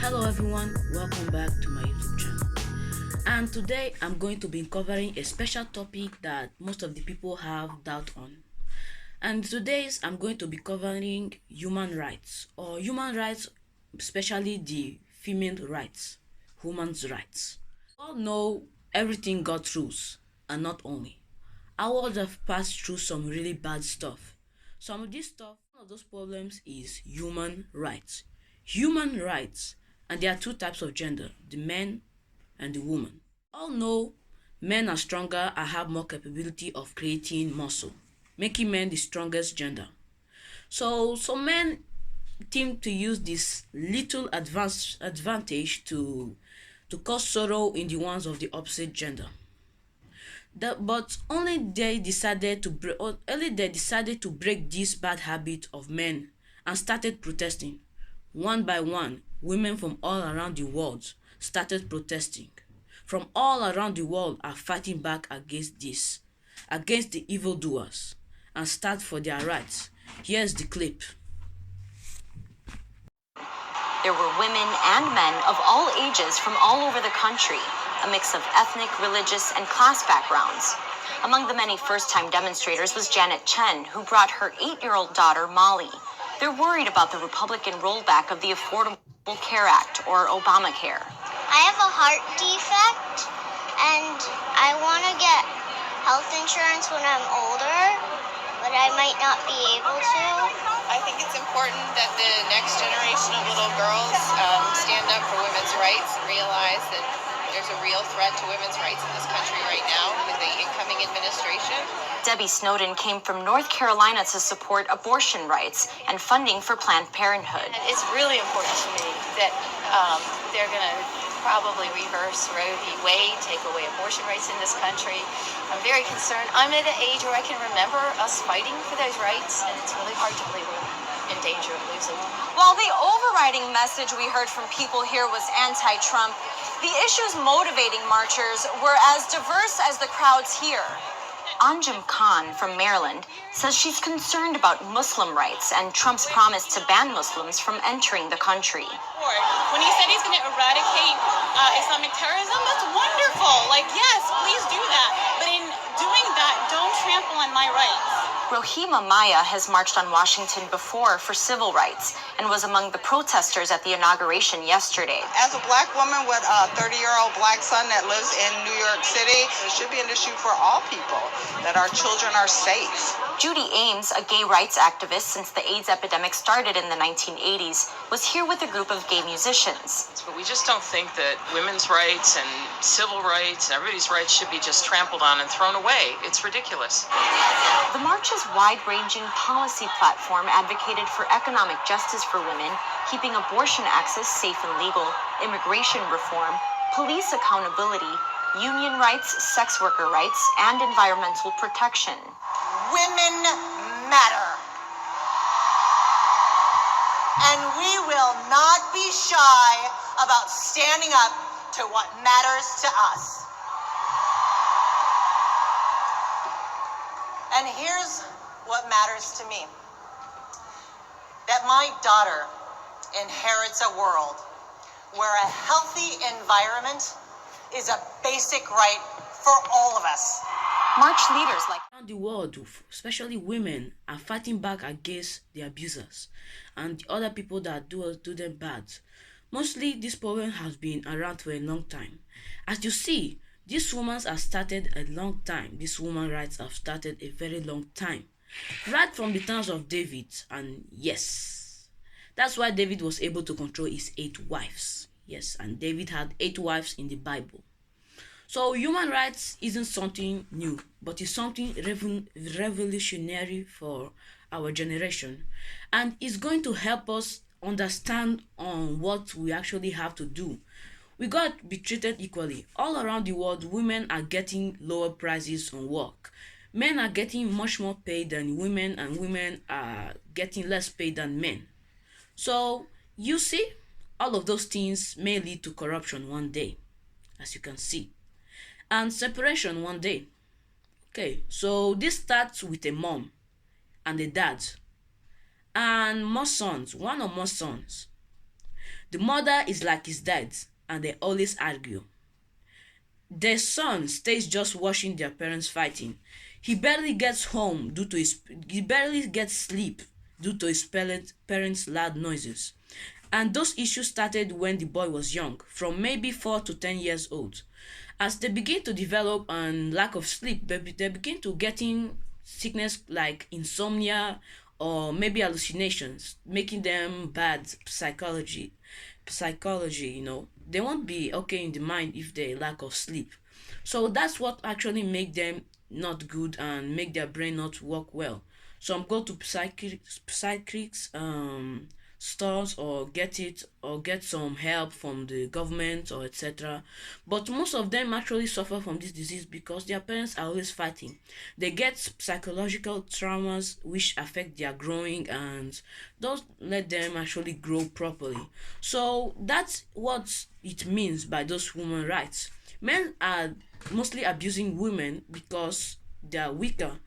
Hello everyone, welcome back to my YouTube channel. And today I'm going to be covering a special topic that most of the people have doubt on. And today's I'm going to be covering human rights, or human rights, especially the female rights, women's rights. We all know everything got rules, and not only. Our world have passed through some really bad stuff. Some of this stuff, one of those problems is human rights. Human rights, and there are two types of gender, the men and the woman. All know men are stronger and have more capability of creating muscle, making men the strongest gender. So some men seem to use this little advantage to cause sorrow in the ones of the opposite gender. But only they decided to break this bad habit of men and started protesting. One by one, women from all around the world started protesting. From all around the world are fighting back against this, against the evildoers, and start for their rights. Here's the clip. There were women and men of all ages from all over the country, a mix of ethnic, religious, and class backgrounds. Among the many first-time demonstrators was Janet Chen, who brought her 8-year-old daughter, Molly. They're worried about the Republican rollback of the Affordable Care Act, or Obamacare. I have a heart defect, and I want to get health insurance when I'm older, but I might not be able to. I think it's important that the next generation of little girls stand up for women's rights and realize that there's a real threat to women's rights in this country right now with the incoming administration. Debbie Snowden came from North Carolina to support abortion rights and funding for Planned Parenthood. And it's really important to me that they're going to probably reverse Roe v. Wade, take away abortion rights in this country. I'm very concerned. I'm at an age where I can remember us fighting for those rights, and it's really hard to believe we're in danger of losing them. While the overriding message we heard from people here was anti-Trump, the issues motivating marchers were as diverse as the crowds here. Anjum Khan from Maryland says she's concerned about Muslim rights and Trump's promise to ban Muslims from entering the country. When he said he's going to eradicate Islamic terrorism, that's wonderful. Like, yes, please do that. But in doing that, don't trample on my rights. Rohima Maya has marched on Washington before for civil rights and was among the protesters at the inauguration yesterday. As a black woman with a 30-year-old black son that lives in New York City, it should be an issue for all people, that our children are safe. Judy Ames, a gay rights activist since the AIDS epidemic started in the 1980s, was here with a group of gay musicians. But we just don't think that women's rights and civil rights and everybody's rights should be just trampled on and thrown away. It's ridiculous. The march's wide-ranging policy platform advocated for economic justice for women, keeping abortion access safe and legal, immigration reform, police accountability, union rights, sex worker rights, and environmental protection. Women matter. And we will not be shy about standing up to what matters to us. And here's what matters to me. That my daughter inherits a world where a healthy environment is a basic right for all of us. March leaders like Around the world, especially women, are fighting back against the abusers and the other people that do them bad. Mostly, this problem has been around for a long time. As you see, these women have started a long time. These women's rights have started a very long time. Right from the times of David, and yes, that's why David was able to control his 8 wives. Yes, and David had 8 wives in the Bible. So human rights isn't something new, but it's something revolutionary for our generation, and it's going to help us understand on what we actually have to do. We got to be treated equally. All around the world, women are getting lower prices on work. Men are getting much more paid than women, and women are getting less paid than men. So you see, all of those things may lead to corruption one day, as you can see, and separation one day. Okay, so this starts with a mom and a dad and more sons, one or more sons. The mother is like his dad, and they always argue. Their son stays just watching their parents fighting. He barely gets home due to his he barely gets sleep due to his parents' loud noises. And those issues started when the boy was young, from maybe 4 to 10 years old. As they begin to develop and lack of sleep, they begin to getting sickness like insomnia or maybe hallucinations, making them bad psychology, they won't be okay in the mind if they lack of sleep. So that's what actually make them not good and make their brain not work well. Some go to psychics stores or get some help from the government or etc. But most of them actually suffer from this disease because their parents are always fighting. They get psychological traumas which affect their growing and don't let them actually grow properly. So that's what it means by those human rights. Men are mostly abusing women because they are weaker,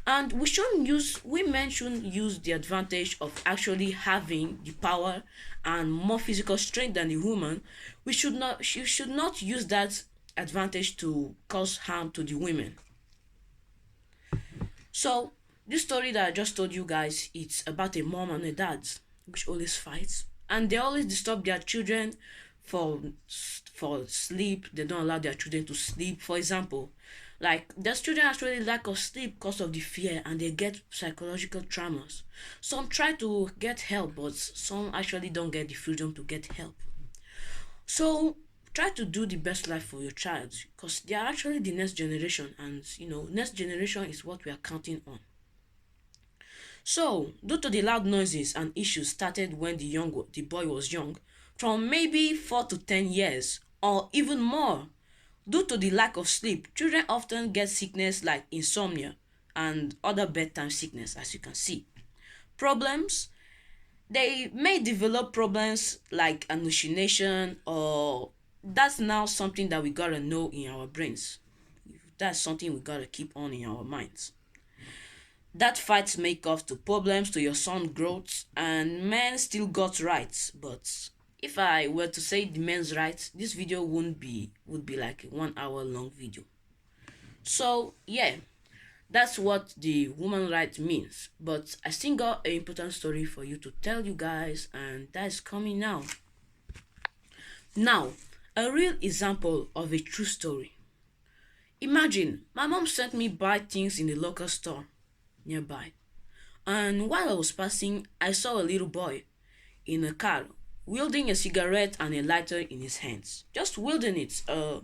and women shouldn't use the advantage of actually having the power and more physical strength than the woman. You should not use that advantage to cause harm to the women. So this story that I just told you guys, it's about a mom and a dad which always fights, and they always disturb their children for for sleep. They don't allow their children to sleep. For example, like their children actually lack of sleep because of the fear, and they get psychological traumas. Some try to get help, but some actually don't get the freedom to get help. So try to do the best life for your child because they are actually the next generation, and next generation is what we are counting on. So, due to the loud noises and issues started when the boy was young, from maybe 4 to 10 years or even more, due to the lack of sleep, children often get sickness like insomnia and other bedtime sickness, as you can see. Problems, they may develop problems like hallucination, or that's now something that we gotta know in our brains. That's something we gotta keep on in our minds. That fights may cause to problems to your son growth, and men still got rights. But if I were to say the men's rights, this video would be like a 1 hour long video. So yeah, that's what the woman right means. But I still got an important story for you to tell you guys, and that's coming now. Now, a real example of a true story. Imagine my mom sent me buy things in the local store nearby, and while I was passing, I saw a little boy in a car wielding a cigarette and a lighter in his hands, just wielding it. I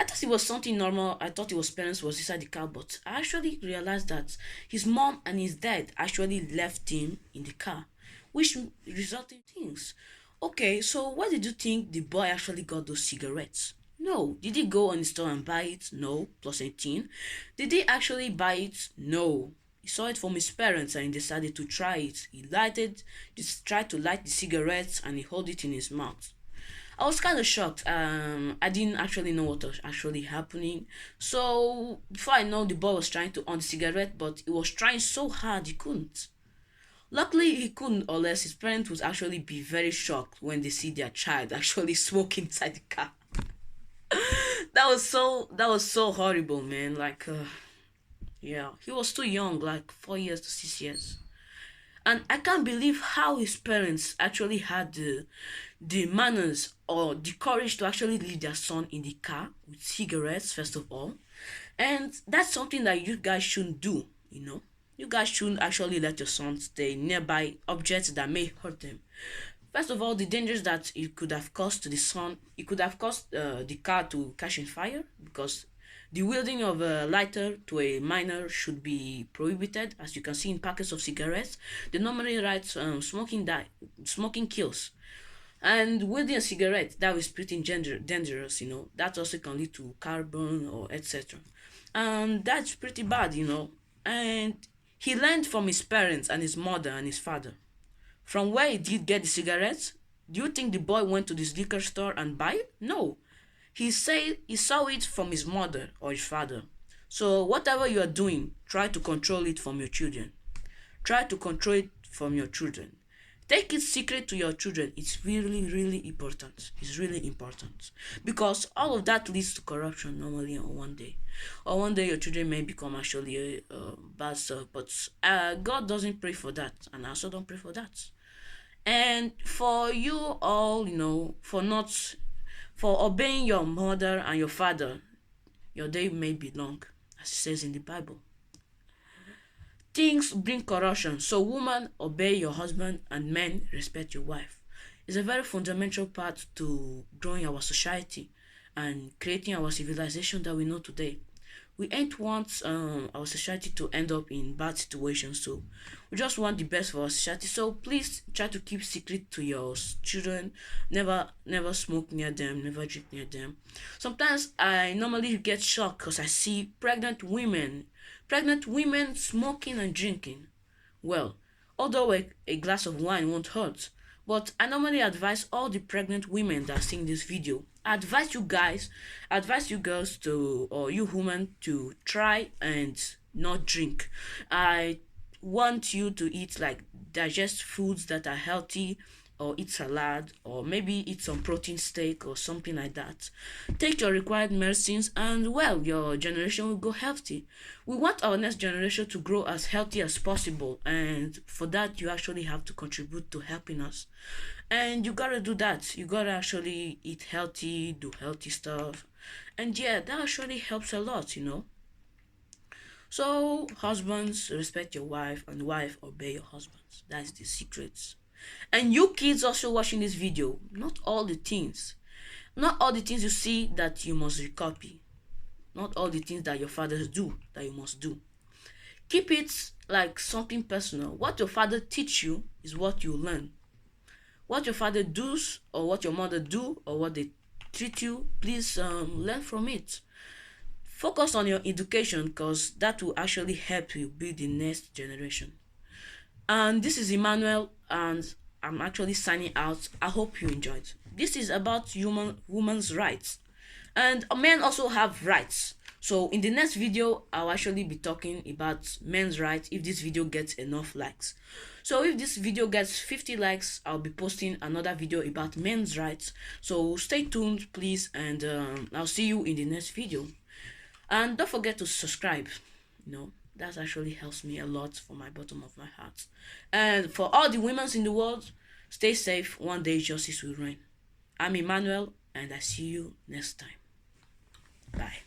thought it was something normal. I thought his parents was inside the car, but I actually realized that his mom and his dad actually left him in the car, which resulted in things. Okay, so where did you think the boy actually got those cigarettes? No. Did he go on the store and buy it? No. Plus 18. Did he actually buy it? No. He saw it from his parents and he decided to try it. Just tried to light the cigarettes and he held it in his mouth. I was kind of shocked. I didn't actually know what was actually happening. So before I know, the boy was trying to on the cigarette, but he was trying so hard he couldn't. Luckily, he couldn't, or else his parents would actually be very shocked when they see their child actually smoking inside the car. That was so horrible, man. Yeah, he was too young, like 4 years to 6 years. And I can't believe how his parents actually had the manners or the courage to actually leave their son in the car with cigarettes, first of all. And that's something that you guys shouldn't do. You guys shouldn't actually let your son stay nearby objects that may hurt them. First of all, the dangers that it could have caused to the son, it could have caused the car to catch in fire, because the wielding of a lighter to a minor should be prohibited. As you can see in packets of cigarettes, they normally write smoking kills. And wielding a cigarette, that is pretty dangerous, That also can lead to carbon or etc. And that's pretty bad. And he learned from his parents and his mother and his father. From where he did get the cigarettes, do you think the boy went to this liquor store and buy it? No. He said he saw it from his mother or his father. So whatever you are doing, try to control it from your children. Try to control it from your children. Take it secret to your children. It's really, really important. It's really important because all of that leads to corruption normally on one day. Or one day your children may become actually a bad stuff, but God doesn't pray for that, and I also don't pray for that. And for you all, for obeying your mother and your father, your day may be long, as it says in the Bible. Things bring corruption, so woman, obey your husband, and men, respect your wife. It's a very fundamental part to growing our society and creating our civilization that we know today. We ain't want our society to end up in bad situations, so we just want the best for our society. So please try to keep secret to your children. Never smoke near them, never drink near them. Sometimes I normally get shocked because I see pregnant women smoking and drinking. Well, although a glass of wine won't hurt, but I normally advise all the pregnant women that are seeing this video, I advise you girls to, or you women, to try and not drink. I want you to eat, like, digest foods that are healthy, or eat salad, or maybe eat some protein steak or something like that. Take your required medicines, and well, your generation will go healthy. We want our next generation to grow as healthy as possible, and for that you actually have to contribute to helping us. And you gotta do that. You gotta actually eat healthy, do healthy stuff, and yeah, that actually helps a lot. So husbands, respect your wife, and wife, obey your husbands. That's the secrets. And you kids also watching this video, not all the things you see that you must recopy, not all the things that your fathers do that you must do. Keep it like something personal. What your father teach you is what you learn. What your father does, or what your mother do, or what they treat you, please learn from it. Focus on your education, because that will actually help you build the next generation. And this is Emmanuel, and I'm actually signing out. I hope you enjoyed. This is about women's rights, and men also have rights. So in the next video, I'll actually be talking about men's rights if this video gets enough likes. So if this video gets 50 likes, I'll be posting another video about men's rights. So stay tuned, please, and I'll see you in the next video. And don't forget to subscribe. That actually helps me a lot from my bottom of my heart. And for all the women in the world, stay safe. One day justice will reign. I'm Emmanuel, and I see you next time. Bye.